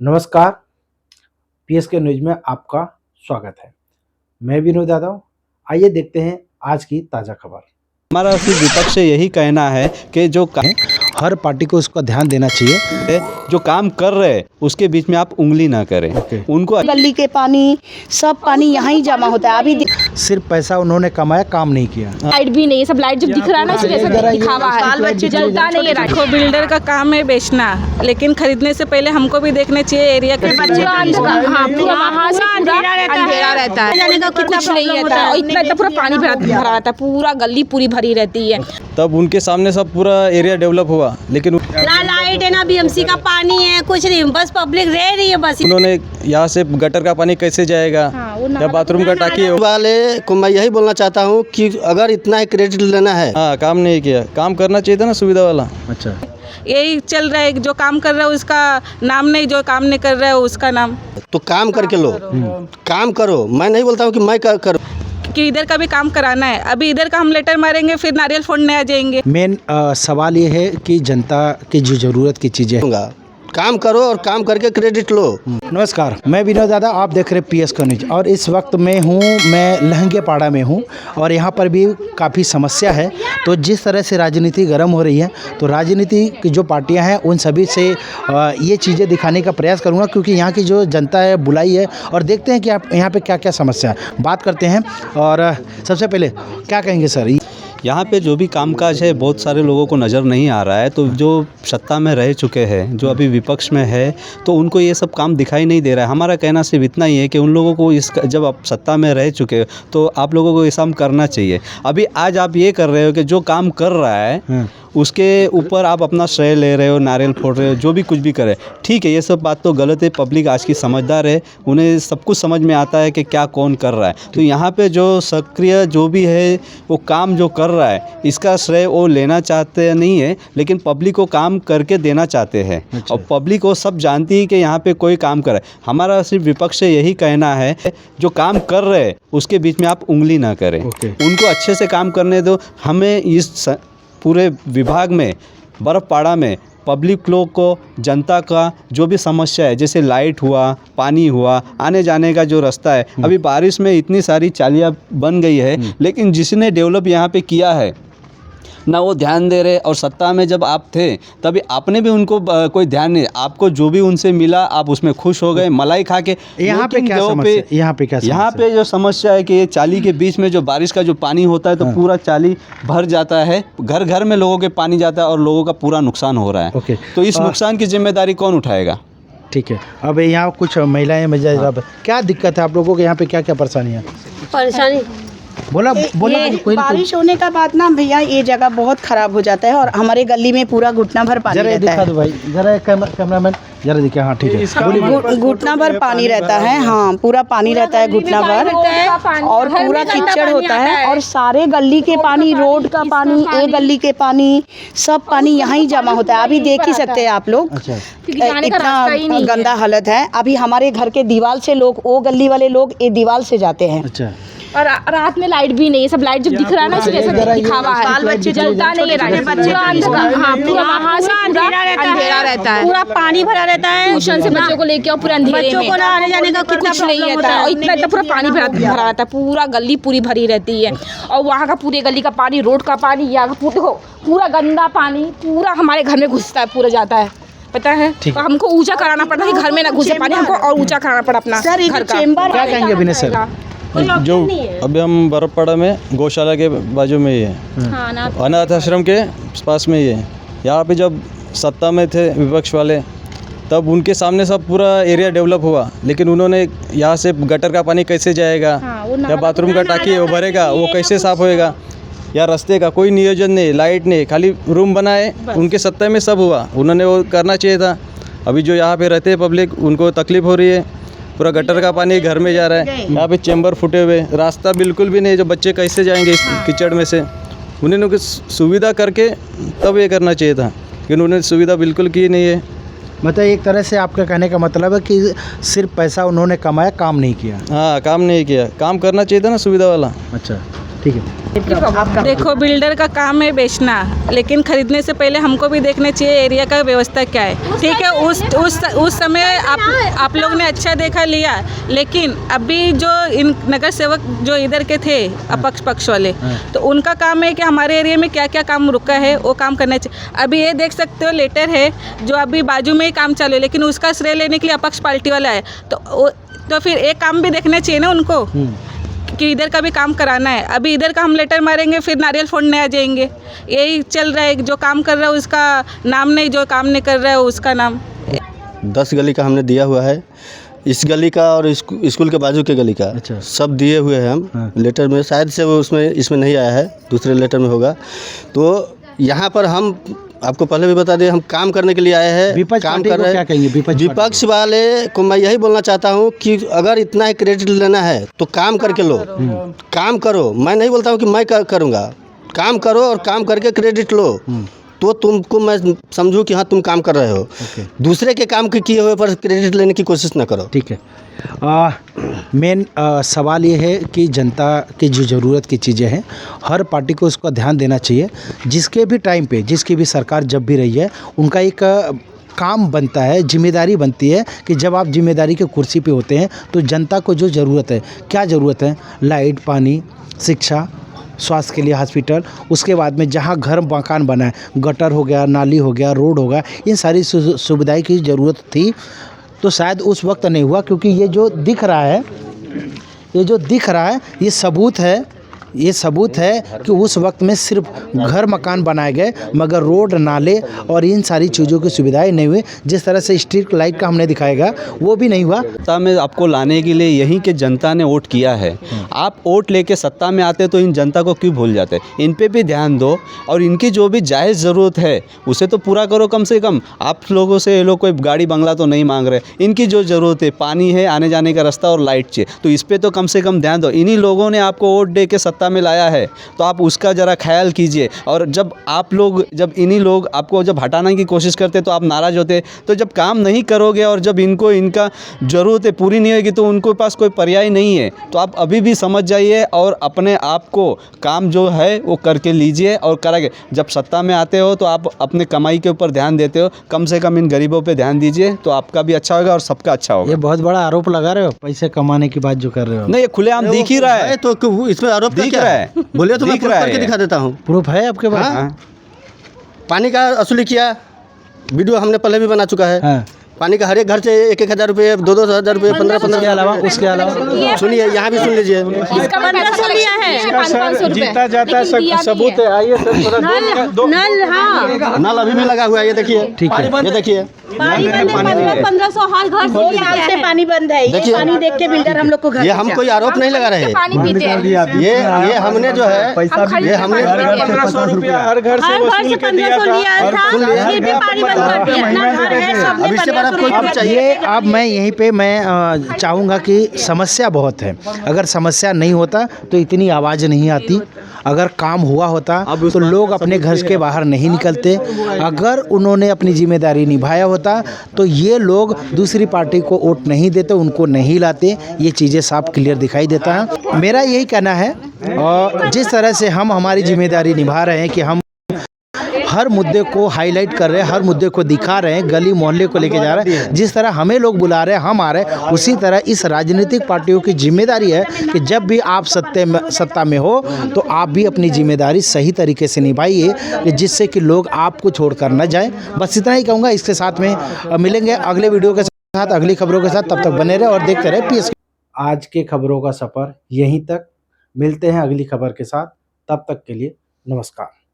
नमस्कार, PSK news में आपका स्वागत है। मैं विनोद यादव। आइए देखते हैं आज की ताज़ा खबर। हमारा सिर्फ विपक्ष से यही कहना है कि हर पार्टी को इसका ध्यान देना चाहिए। जो काम कर रहे हैं उसके बीच में आप उंगली ना करें। उनको गली के पानी सब पानी यहाँ ही जमा होता है। अभी सिर्फ पैसा उन्होंने कमाया, काम नहीं किया। लाइट भी नहीं है, सब लाइट जब दिख रहा है ना इसलिए सब दिखावा है। बाल बच्चे जलता नहीं है लाइट। देखो बिल्डर का काम है बेचना, लेकिन खरीदने से पहले हमको भी देखना चाहिए एरिया के बच्चे हाँ, पूरा वहाँ से पूरा अंधेरा रहता है, जाने का कितना कुछ नहीं रहता है और इतना इतना पूरा पानी भरा रहता है, पूरा गली पूरी भरी रहती है। तब उनके सामने सब पूरा एरिया डेवलप हुआ, लेकिन ना लाइट है ना बीएमसी का पानी है, कुछ नहीं, बस पब्लिक रह रही है बस। उन्होंने यहाँ से गटर का पानी कैसे जाएगा या बाथरूम का टाकी वाले को मैं यही बोलना चाहता हूँ कि अगर इतना ही क्रेडिट लेना है, हाँ काम नहीं किया, काम करना चाहिए था ना सुविधा वाला। अच्छा, यही चल रहा है, जो काम कर रहा है उसका नाम नहीं, जो काम नहीं कर रहा है उसका नाम। तो काम करके लो, काम करो। मैं नहीं बोलता हूँ कि मैं करूँ कि इधर का भी काम कराना है। अभी इधर का हम लेटर मारेंगे फिर नारियल फोड़ने आ जाएंगे। मेन सवाल ये है कि जनता की जो ज़रूरत की चीज़ें हैं। काम करो और काम करके क्रेडिट लो। नमस्कार, मैं विनोद यादव, आप देख रहे हैं पीएसके न्यूज। और इस वक्त मैं लहंगेपाड़ा में हूँ और यहाँ पर भी काफ़ी समस्या है। तो जिस तरह से राजनीति गर्म हो रही है, तो राजनीति की जो पार्टियां हैं उन सभी से ये चीज़ें दिखाने का प्रयास करूँगा, क्योंकि यहाँ की जो जनता है बुलाई है। और देखते हैं कि आप यहाँ पे क्या क्या समस्या है, बात करते हैं। और सबसे पहले क्या कहेंगे सर? यहाँ पे जो भी कामकाज है बहुत सारे लोगों को नज़र नहीं आ रहा है। तो जो सत्ता में रह चुके हैं, जो अभी विपक्ष में है, तो उनको ये सब काम दिखाई नहीं दे रहा है। हमारा कहना सिर्फ इतना ही है कि उन लोगों को जब आप सत्ता में रह चुके हो तो आप लोगों को ये काम करना चाहिए। अभी आज आप ये कर रहे हो कि जो काम कर रहा है उसके ऊपर आप अपना श्रेय ले रहे हो, नारियल फोड़ रहे हो, जो भी कुछ भी करे, ठीक है, ये सब बात तो गलत है। पब्लिक आज की समझदार है, उन्हें सब कुछ समझ में आता है कि क्या कौन कर रहा है। तो यहाँ पे जो सक्रिय जो भी है वो काम जो कर रहा है, इसका श्रेय वो लेना चाहते नहीं है, लेकिन पब्लिक को काम करके देना चाहते हैं। और पब्लिक वो सब जानती है कि यहाँ पे कोई काम करे। हमारा सिर्फ विपक्ष से यही कहना है, जो काम कर रहे हैं उसके बीच में आप उंगली ना करें। उनको अच्छे से काम करने दो। हमें इस पूरे विभाग में, बर्फ़पाड़ा में पब्लिक लोग को, जनता का जो भी समस्या है, जैसे लाइट हुआ, पानी हुआ, आने जाने का जो रास्ता है, अभी बारिश में इतनी सारी चालियाँ बन गई है, लेकिन जिसने डेवलप यहाँ पे किया है ना वो ध्यान दे रहे। और सत्ता में जब आप थे तभी आपने भी उनको कोई ध्यान नहीं, आपको जो भी उनसे मिला आप उसमें खुश हो गए, मलाई खा के। यहाँ पे क्या समस्या? यहाँ पे जो समस्या है कि ये चाली के बीच में जो बारिश का जो पानी होता है, तो पूरा चाली भर जाता है, घर घर में लोगों के पानी जाता है और लोगों का पूरा नुकसान हो रहा है। तो इस नुकसान की जिम्मेदारी कौन उठाएगा? ठीक है, अब यहाँ कुछ महिलाएं क्या दिक्कत है आप लोगों को? यहाँ पे क्या क्या परेशानी बोला कोई बारिश होने का बाद ना भैया ये जगह बहुत खराब हो जाता है और हमारे गली में पूरा घुटना भर पानी रहता दिखा है। दो भाई, जरा कैमरामैन जरा दिखे। हाँ ठीक है, घुटना भर पानी रहता है। हाँ, पूरा पानी रहता है घुटना भर और पूरा कीचड़ होता है और सारे गली के पानी, रोड का पानी, एक गली के पानी, सब पानी यहाँ ही जमा होता है। अभी देख ही सकते हैं आप लोग, इतना गंदा हालत है। अभी हमारे घर के दीवार से लोग, वो गली वाले लोग ये दीवार से जाते हैं। अच्छा, और रात में लाइट भी नहीं है, सब लाइट जब दिख रहा है ना इसलिए सब दिखावा है। बाल बच्चे जलता नहीं है लाइट। हाँ, पूरा वहाँ से पूरा अंधेरा रहता है, पूरा पानी भरा रहता है। ट्यूशन से बच्चों को लेके और पूरा अंधेरे बच्चों को ना आने जाने का कितना कुछ नहीं रहता है और इतना इतना पूरा पानी भरा रहता है, पूरा गली पूरी भरी रहती है। और वहाँ का पूरे गली का पानी, रोड का पानी, यहाँ का देखो पूरा गंदा पानी पूरा हमारे घर में घुसता है, पूरा जाता है, पता है। तो हमको ऊंचा कराना पड़ता है कि घर में ना घुसे पानी, हमको और ऊंचा कराना पड़ा अपना घर का। क्या कहेंगे विनय सर? जो अभी हम बर्फ़पाड़ा में गौशाला के बाजू में ही है, अनाथ आश्रम के पास में ही है। यहाँ पे जब सत्ता में थे विपक्ष वाले, तब उनके सामने सब पूरा एरिया डेवलप हुआ, लेकिन उन्होंने यहाँ से गटर का पानी कैसे जाएगा या बाथरूम का टाकी वो भरेगा, वो कैसे साफ़ होएगा, या रास्ते का कोई नियोजन नहीं, लाइट नहीं, खाली रूम बनाए। उनके सत्ता में सब हुआ, उन्होंने वो करना चाहिए था। अभी जो यहाँ पे रहते हैं पब्लिक, उनको तकलीफ़ हो रही है, पूरा गटर का पानी घर में जा रहा है। यहाँ पे चैम्बर फूटे हुए, रास्ता बिल्कुल भी नहीं, जो बच्चे कैसे जाएंगे इस कीचड़ में से। उन्होंने कुछ सुविधा करके तब ये करना चाहिए था, लेकिन उन्होंने सुविधा बिल्कुल की नहीं है। मतलब एक तरह से आपका कहने का मतलब है कि सिर्फ पैसा उन्होंने कमाया, काम नहीं किया। हाँ, काम नहीं किया, काम करना चाहिए था ना सुविधा वाला। अच्छा, ठीक है। देखो बिल्डर का काम है बेचना, लेकिन खरीदने से पहले हमको भी देखना चाहिए एरिया का व्यवस्था क्या है। ठीक है, उस समय आप लोग ने अच्छा देखा लिया, लेकिन अभी जो इन नगर सेवक जो इधर के थे अपक्ष पक्ष वाले, तो उनका काम है कि हमारे एरिया में क्या क्या काम रुका है वो काम करना चाहिए। अभी ये देख सकते हो लेटर है जो अभी बाजू में ही काम चालू है, लेकिन उसका श्रेय लेने के लिए अपक्ष पार्टी वाला है, तो फिर एक काम भी देखना चाहिए ना उनको कि इधर का भी काम कराना है। अभी इधर का हम लेटर मारेंगे फिर नारियल फोड़ने आ जाएंगे। यही चल रहा है, जो काम कर रहा है उसका नाम नहीं, जो काम नहीं कर रहा है उसका नाम। 10 गली का हमने दिया हुआ है, इस गली का और स्कूल के बाजू के गली का। अच्छा। सब दिए हुए हैं हम। हाँ। लेटर में शायद से वो इसमें नहीं आया है, दूसरे लेटर में होगा। तो यहाँ पर हम आपको पहले भी बता दें, हम काम करने के लिए आए हैं, विपक्ष काम पार्टी कर को रहे क्या हैं। कहेंगे? विपक्ष वाले को मैं यही बोलना चाहता हूँ कि अगर इतना ही क्रेडिट लेना है तो काम करके लो, काम करो। मैं नहीं बोलता हूँ कि मैं करूँगा, काम करो और काम करके क्रेडिट लो, तो तुमको मैं समझूँ कि हाँ तुम काम कर रहे हो। दूसरे के काम के किए हुए पर क्रेडिट लेने की कोशिश ना करो। ठीक है। मेन सवाल ये है कि जनता की जो ज़रूरत की चीज़ें हैं, हर पार्टी को उसका ध्यान देना चाहिए। जिसके भी टाइम पे, जिसकी भी सरकार जब भी रही है, उनका एक काम बनता है, जिम्मेदारी बनती है कि जब आप जिम्मेदारी की कुर्सी पे होते हैं तो जनता को जो ज़रूरत है, क्या ज़रूरत है, लाइट, पानी, शिक्षा, स्वास्थ्य के लिए हॉस्पिटल, उसके बाद में जहाँ घर मकान बना है, गटर हो गया, नाली हो गया, रोड होगा, इन सारी सुविधाएं की ज़रूरत थी। तो शायद उस वक्त नहीं हुआ, क्योंकि ये जो दिख रहा है, ये सबूत है कि उस वक्त में सिर्फ घर मकान बनाए गए, मगर रोड, नाले और इन सारी चीज़ों की सुविधाएं नहीं हुई। जिस तरह से स्ट्रीट लाइट का हमने दिखाएगा वो भी नहीं हुआ। सत्ता में आपको लाने के लिए यहीं के जनता ने वोट किया है। आप वोट लेके सत्ता में आते तो इन जनता को क्यों भूल जाते? इन पे भी ध्यान दो और इनकी जो भी जायज़ ज़रूरत है उसे तो पूरा करो। कम से कम आप लोगों से ये लोग कोई गाड़ी बंगला तो नहीं मांग रहे। इनकी जो ज़रूरत है, पानी है, आने जाने का रास्ता और लाइट चाहिए, तो इस पर तो कम से कम ध्यान दो। इन्हीं लोगों ने आपको वोट दे के सत्ता में लाया है, तो आप उसका ज़रा ख्याल कीजिए। और जब इन्हीं लोग आपको जब हटाने की कोशिश करते तो आप नाराज़ होते। तो जब काम नहीं करोगे और जब इनका ज़रूरत है पूरी नहीं होगी तो उनके पास कोई पर्याय नहीं है। तो आप अभी भी समझ जाइए और अपने आप को काम जो है वो करके लीजिए और करेंगे। जब सत्ता में आते हो तो आप अपने कमाई के ऊपर ध्यान देते हो, कम से कम इन गरीबों पे ध्यान दीजिए, तो आपका भी अच्छा होगा और सबका अच्छा होगा। ये बहुत बड़ा आरोप लगा रहे हो, पैसे कमाने की बात जो कर रहे हो। नहीं, ये खुलेआम दिख ही रहा है। तो इसमें आरोप दिख रहा है, बोलिए तो मैं दिख प्रूफ रहा करके है। दिखा देता हूँ। प्रूफ है आपके पास? हाँ। पानी का वसूली किया, वीडियो हमने पहले भी बना चुका है। हाँ। पानी का हर एक घर से 1,000 रुपये, 2,000 रुपये, 15,000 उसके अलावा सुनिए, यहाँ भी सुन लीजिए। इसका 1500 लिया है, जीता जाता सबूत है। आइए सर, नल, हाँ, नल अभी भी लगा हुआ है, ये देखिए। ठीक है। ये देखिए, पानी बंद है, 1500 हर घर से पानी बंद है। ये देखिए। पानी देख के बिल्डर हम लोग को घर ये हम कोई आरोप नहीं लगा रहे हैं। पानी पीते हैं। ये हमने जो है, ये हमने 1500 रुपया हर घर से वसूल के दिया था। फिर भी पानी बंद कर दिया। इतना घर है, सबने अब इससे बड़ा कोई 1500 कुछ चाहिए। ये अब मैं यहीं पे चाहूँगा कि समस्या बहुत है। अगर समस्या नहीं होता तो इतनी आवाज़ नहीं आती। अगर काम हुआ होता तो लोग अपने घर के बाहर नहीं निकलते। अगर उन्होंने अपनी जिम्मेदारी निभाया होता तो ये लोग दूसरी पार्टी को वोट नहीं देते, उनको नहीं लाते। ये चीज़ें साफ क्लियर दिखाई देता है। मेरा यही कहना है, और जिस तरह से हम हमारी जिम्मेदारी निभा रहे हैं कि हम हर मुद्दे को हाईलाइट कर रहे हैं, हर मुद्दे को दिखा रहे हैं, गली मोहल्ले को लेके जा रहे हैं, जिस तरह हमें लोग बुला रहे हैं, हम आ रहे हैं, उसी तरह इस राजनीतिक पार्टियों की जिम्मेदारी है कि जब भी आप सत्ता में हो तो आप भी अपनी जिम्मेदारी सही तरीके से निभाइए, जिससे कि लोग आपको छोड़कर न जाएं। बस इतना ही कहूँगा। इसके साथ में मिलेंगे अगले वीडियो के साथ, अगली खबरों के साथ। तब तक बने रहे और देखते रहे पीएस। आज के खबरों का सफ़र यहीं तक। मिलते हैं अगली खबर के साथ, तब तक के लिए नमस्कार।